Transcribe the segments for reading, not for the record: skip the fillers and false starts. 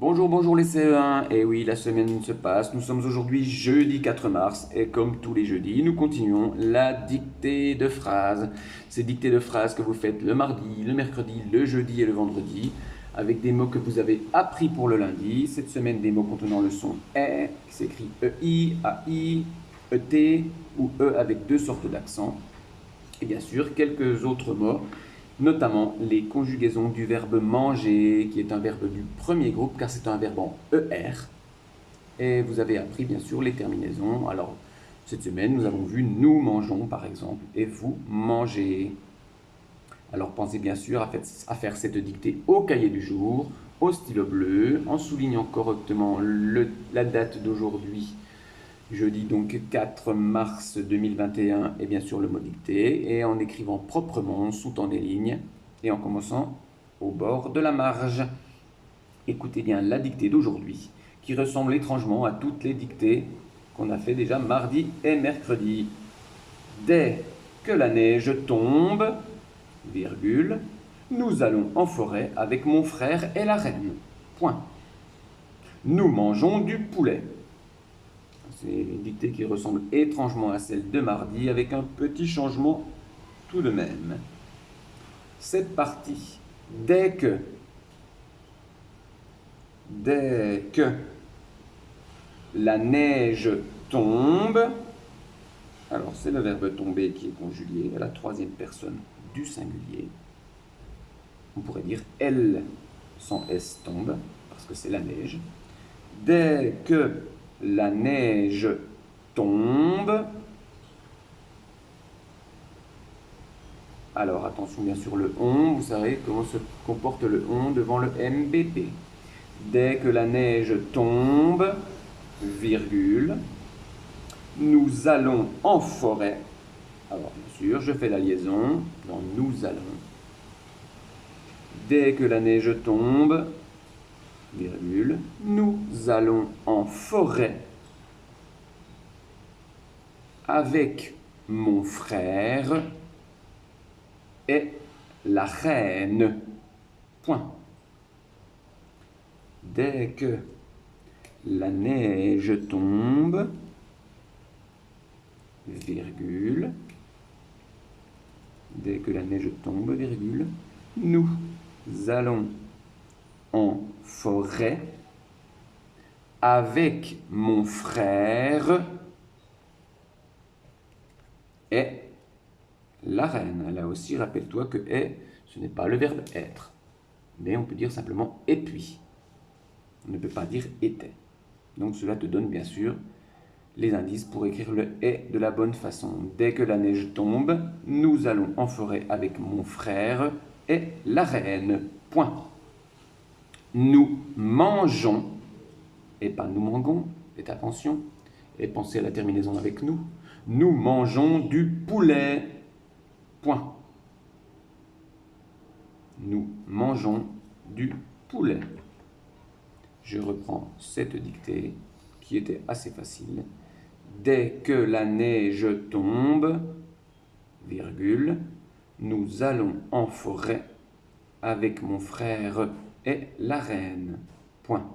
Bonjour, bonjour les CE1. Et oui, la semaine se passe. Nous sommes aujourd'hui jeudi 4 mars et comme tous les jeudis, nous continuons la dictée de phrases. Ces dictées de phrases que vous faites le mardi, le mercredi, le jeudi et le vendredi avec des mots que vous avez appris pour le lundi. Cette semaine, des mots contenant le son E qui s'écrit EI, AI, ET ou E avec deux sortes d'accent. Et bien sûr, quelques autres mots, notamment les conjugaisons du verbe manger, qui est un verbe du premier groupe, car c'est un verbe en ER. Et vous avez appris, bien sûr, les terminaisons. Alors, cette semaine, nous avons vu nous mangeons, par exemple, et vous mangez. Alors, pensez bien sûr à faire cette dictée au cahier du jour, au stylo bleu, en soulignant correctement la date d'aujourd'hui, jeudi donc 4 mars 2021, et bien sûr le mot dicté, et en écrivant proprement sous temps des lignes, et en commençant au bord de la marge. Écoutez bien la dictée d'aujourd'hui, qui ressemble étrangement à toutes les dictées qu'on a fait déjà mardi et mercredi. Dès que la neige tombe, virgule, nous allons en forêt avec mon frère et la reine. Point. Nous mangeons du poulet. C'est une dictée qui ressemble étrangement à celle de mardi, avec un petit changement tout de même. Cette partie, dès que la neige tombe, alors c'est le verbe tomber qui est conjugué à la troisième personne du singulier. On pourrait dire elle sans S tombe, parce que c'est la neige. Dès que la neige tombe. Alors attention bien sûr le on, vous savez comment se comporte le on devant le MBP. Dès que la neige tombe, virgule, nous allons en forêt. Alors bien sûr, je fais la liaison dans nous allons. Dès que la neige tombe, virgule, nous allons en forêt avec mon frère et la reine. Point. Dès que la neige tombe, virgule, dès que la neige tombe, virgule, nous allons en forêt avec mon frère et la reine. Là aussi, rappelle-toi que est, ce n'est pas le verbe être, mais on peut dire simplement et puis. On ne peut pas dire était. Donc cela te donne bien sûr les indices pour écrire le est de la bonne façon. Dès que la neige tombe, nous allons en forêt avec mon frère et la reine. Point. Nous mangeons, et pas nous mangons, faites attention, et pensez à la terminaison avec nous. Nous mangeons du poulet. Point. Nous mangeons du poulet. Je reprends cette dictée qui était assez facile. Dès que la neige tombe, virgule, nous allons en forêt avec mon frère et la reine. Point.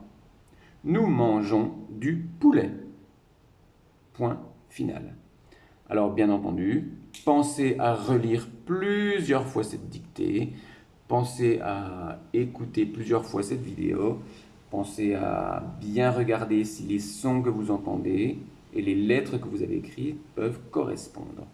Nous mangeons du poulet. Point final. Alors bien entendu, pensez à relire plusieurs fois cette dictée, pensez à écouter plusieurs fois cette vidéo, pensez à bien regarder si les sons que vous entendez et les lettres que vous avez écrites peuvent correspondre.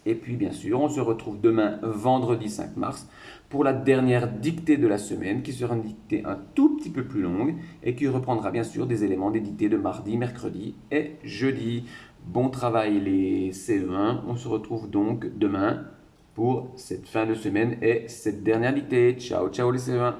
Et puis bien sûr, on se retrouve demain, vendredi 5 mars, pour la dernière dictée de la semaine, qui sera une dictée un tout petit peu plus longue et qui reprendra bien sûr des éléments des dictées de mardi, mercredi et jeudi. Bon travail les CE1, on se retrouve donc demain pour cette fin de semaine et cette dernière dictée. Ciao, ciao les CE1.